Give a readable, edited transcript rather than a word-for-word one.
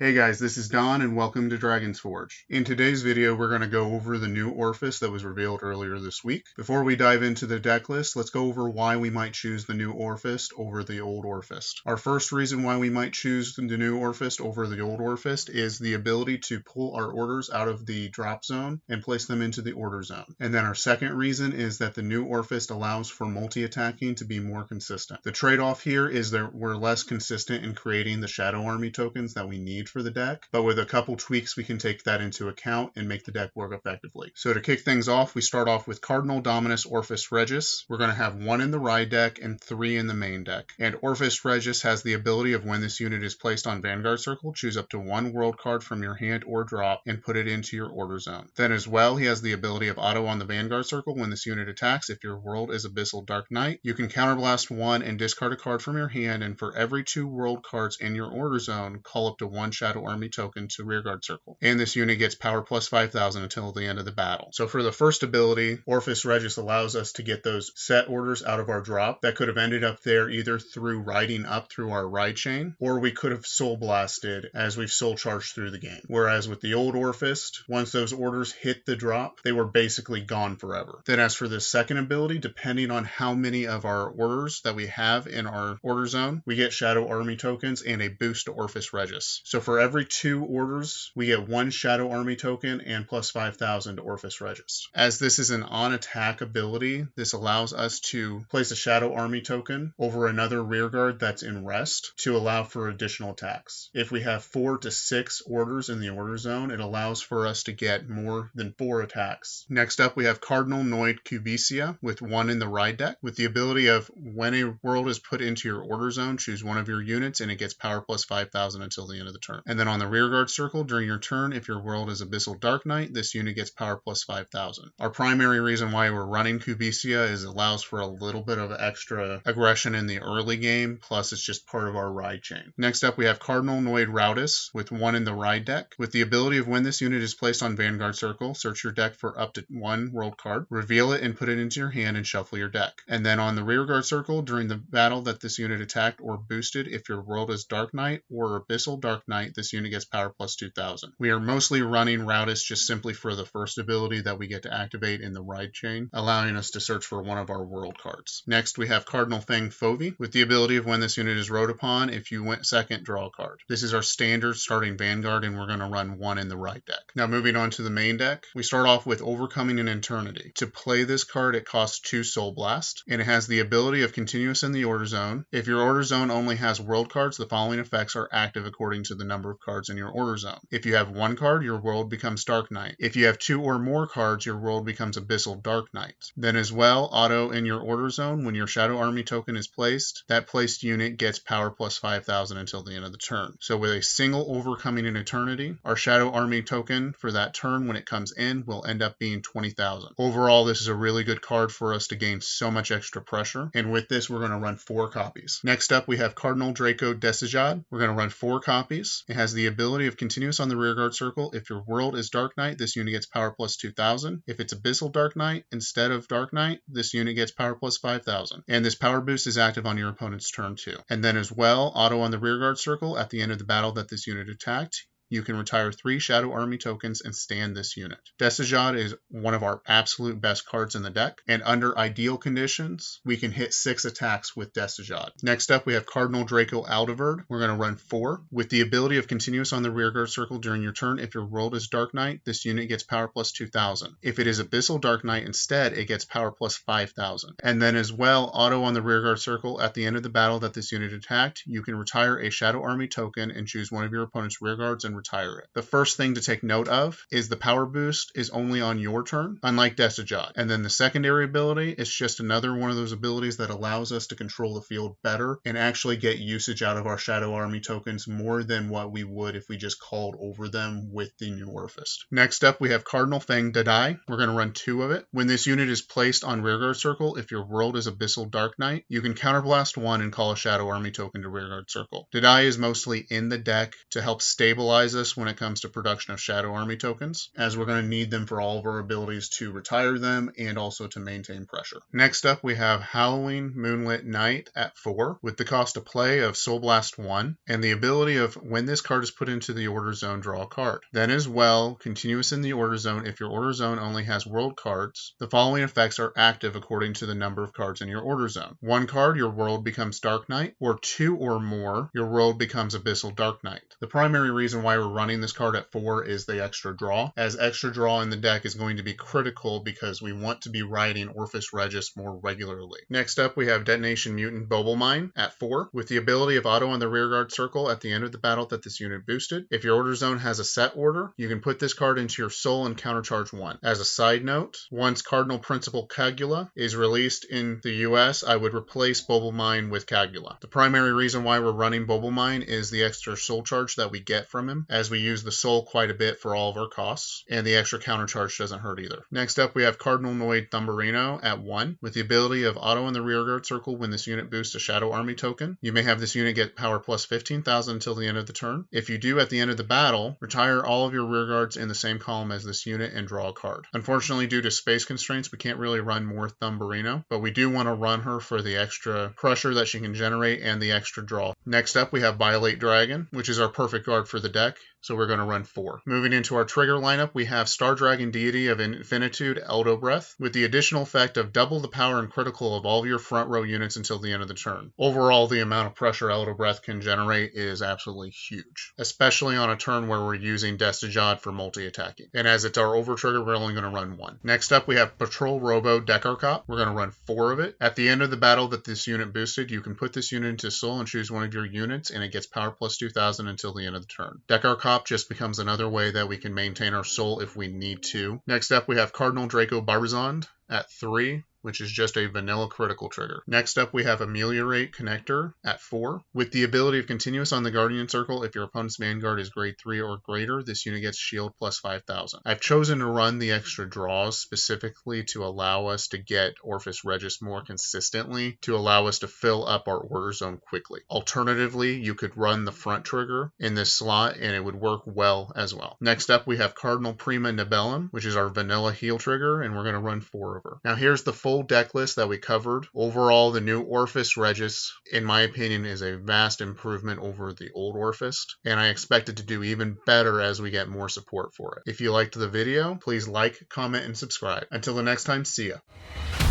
Hey guys, this is Don and welcome to Dragon's Forge. In today's video, we're going to go over the new Orfist that was revealed earlier this week. Before we dive into the deck list, let's go over why we might choose the new Orfist over the old Orfist. Our first reason why we might choose the new Orfist over the old Orfist is the ability to pull our orders out of the drop zone and place them into the order zone. And then our second reason is that the new Orfist allows for multi-attacking to be more consistent. The trade-off here is that we're less consistent in creating the Shadow Army tokens that we need for the deck, but with a couple tweaks we can take that into account and make the deck work effectively. So to kick things off, we start off with Cardinal Dominus Orfist Regis. We're going to have 1 in the ride deck and 3 in the main deck. And Orfist Regis has the ability of when this unit is placed on Vanguard Circle, choose up to 1 world card from your hand or drop and put it into your order zone. Then as well, he has the ability of auto on the Vanguard Circle when this unit attacks. If your world is Abyssal Dark Knight, you can counterblast 1 and discard a card from your hand, and for every 2 world cards in your order zone, call up to 1 Shadow Army token to Rearguard Circle. And this unit gets power plus 5,000 until the end of the battle. So for the first ability, Orfist Regis allows us to get those set orders out of our drop that could have ended up there either through riding up through our ride chain, or we could have soul blasted as we've soul charged through the game. Whereas with the old Orfist, once those orders hit the drop, they were basically gone forever. Then as for the second ability, depending on how many of our orders that we have in our order zone, we get Shadow Army tokens and a boost to Orfist Regis. So for every 2 orders, we get 1 Shadow Army token and plus 5,000 to Orfist Regis. As this is an on-attack ability, this allows us to place a Shadow Army token over another rearguard that's in rest to allow for additional attacks. If we have 4 to 6 orders in the order zone, it allows for us to get more than 4 attacks. Next up, we have Cardinalnoid Cubisia with 1 in the ride deck, with the ability of when a world is put into your order zone, choose one of your units and it gets power plus 5,000 until the end of the turn. And then on the rearguard circle, during your turn, if your world is Abyssal Dark Knight, this unit gets power plus 5,000. Our primary reason why we're running Cubisia is it allows for a little bit of extra aggression in the early game, plus it's just part of our ride chain. Next up, we have Cardinalnoid Route with 1 in the ride deck, with the ability of when this unit is placed on Vanguard Circle, search your deck for up to 1 world card, reveal it and put it into your hand and shuffle your deck. And then on the rearguard circle, during the battle that this unit attacked or boosted, if your world is Dark Knight or Abyssal Dark Knight, this unit gets power plus 2,000. We are mostly running Route just simply for the first ability that we get to activate in the ride chain, allowing us to search for one of our world cards. Next, we have Cardinal Fangovi with the ability of when this unit is rode upon, if you went second, draw a card. This is our standard starting Vanguard, and we're going to run 1 in the ride deck. Now moving on to the main deck, we start off with Overcoming an Eternity. To play this card, it costs 2 Soul Blast, and it has the ability of continuous in the order zone. If your order zone only has world cards, the following effects are active according to the number of cards in your order zone. If you have 1 card, your world becomes Dark Knight. If you have 2 or more cards, your world becomes Abyssal Dark Knight. Then as well, auto in your order zone, when your Shadow Army token is placed, that placed unit gets power plus 5,000 until the end of the turn. So with a single Overcoming an Eternity, our Shadow Army token for that turn when it comes in will end up being 20,000. Overall, this is a really good card for us to gain so much extra pressure, and with this we're going to run 4 copies. Next up, we have Cardinal Draco Decejad. We're going to run 4 copies. It has the ability of continuous on the rearguard circle. If your world is Dark Knight, this unit gets power plus 2,000. If it's Abyssal Dark Knight instead of Dark Knight, this unit gets power plus 5,000. And this power boost is active on your opponent's turn too. And then as well, auto on the rearguard circle at the end of the battle that this unit attacked. You can retire 3 Shadow Army tokens and stand this unit. Decejad is one of our absolute best cards in the deck, and under ideal conditions, we can hit 6 attacks with Decejad. Next up, we have Cardinal Draco Edelverd. We're going to run 4. With the ability of continuous on the rearguard circle during your turn, if your world is Dark Knight, this unit gets power plus 2,000. If it is Abyssal Dark Knight instead, it gets power plus 5,000. And then as well, auto on the rearguard circle at the end of the battle that this unit attacked, you can retire a Shadow Army token and choose one of your opponent's rearguards and retire it. The first thing to take note of is the power boost is only on your turn, unlike Decejad. And then the secondary ability is just another one of those abilities that allows us to control the field better and actually get usage out of our Shadow Army tokens more than what we would if we just called over them with the new Orfist. Next up, we have Cardinal Fang Dadai. We're going to run 2 of it. When this unit is placed on rearguard circle, if your world is Abyssal Dark Knight, you can counterblast 1 and call a Shadow Army token to rearguard circle. Dadai is mostly in the deck to help stabilize utilize this when it comes to production of Shadow Army tokens, as we're going to need them for all of our abilities to retire them and also to maintain pressure. Next up, we have Halloween Moonlit Night at 4, with the cost to play of Soul Blast 1, and the ability of when this card is put into the order zone, draw a card. Then as well, continuous in the order zone, if your order zone only has world cards, the following effects are active according to the number of cards in your order zone. 1 card, your world becomes Dark Knight, or 2 or more, your world becomes Abyssal Dark Knight. The primary reason why we're running this card at 4 is the extra draw, as extra draw in the deck is going to be critical because we want to be riding Orfist Regis more regularly. Next up, we have Detonation Mutant Mine at 4, with the ability of auto on the rearguard circle at the end of the battle that this unit boosted. If your order zone has a set order, you can put this card into your soul and countercharge 1. As a side note, once Cardinal Principal Cagula is released in the US, I would replace Mine with Cagula. The primary reason why we're running Mine is the extra soul charge that we get from him, as we use the soul quite a bit for all of our costs, and the extra countercharge doesn't hurt either. Next up, we have Cardinalnoid Thunbarino at 1, with the ability of auto in the rearguard circle when this unit boosts a Shadow Army token. You may have this unit get power plus 15,000 until the end of the turn. If you do at the end of the battle, retire all of your rearguards in the same column as this unit and draw a card. Unfortunately, due to space constraints, we can't really run more Thunbarino, but we do want to run her for the extra pressure that she can generate and the extra draw. Next up, we have Violate Dragon, which is our perfect guard for the deck, so we're going to run 4. Moving into our trigger lineup, we have Star Dragon Deity of Infinitude Edelverd, with the additional effect of double the power and critical of all of your front row units until the end of the turn. Overall, the amount of pressure Edelverd can generate is absolutely huge, especially on a turn where we're using Destajad for multi-attacking. And as it's our over trigger, we're only going to run 1. Next up, we have Patrol Robodecker Cop. We're going to run 4 of it. At the end of the battle that this unit boosted, you can put this unit into soul and choose one of your units, and it gets power plus 2,000 until the end of the turn. Decker Cop just becomes another way that we can maintain our soul if we need to. Next up, we have Cardinal Draco Barbizond at 3, which is just a vanilla critical trigger. Next up, we have Ameliorate Connector at 4. With the ability of continuous on the Guardian Circle, if your opponent's Vanguard is grade 3 or greater, this unit gets shield plus 5,000. I've chosen to run the extra draws specifically to allow us to get Orfist Regis more consistently, to allow us to fill up our order zone quickly. Alternatively, you could run the front trigger in this slot and it would work well as well. Next up, we have Cardinal Prima Nobellum, which is our vanilla heal trigger, and we're going to run 4 of her. Now here's the full deck list that we covered. Overall, the new Orfist Regis, in my opinion, is a vast improvement over the old Orfist, and I expect it to do even better as we get more support for it. If you liked the video, please like, comment, and subscribe. Until the next time, see ya.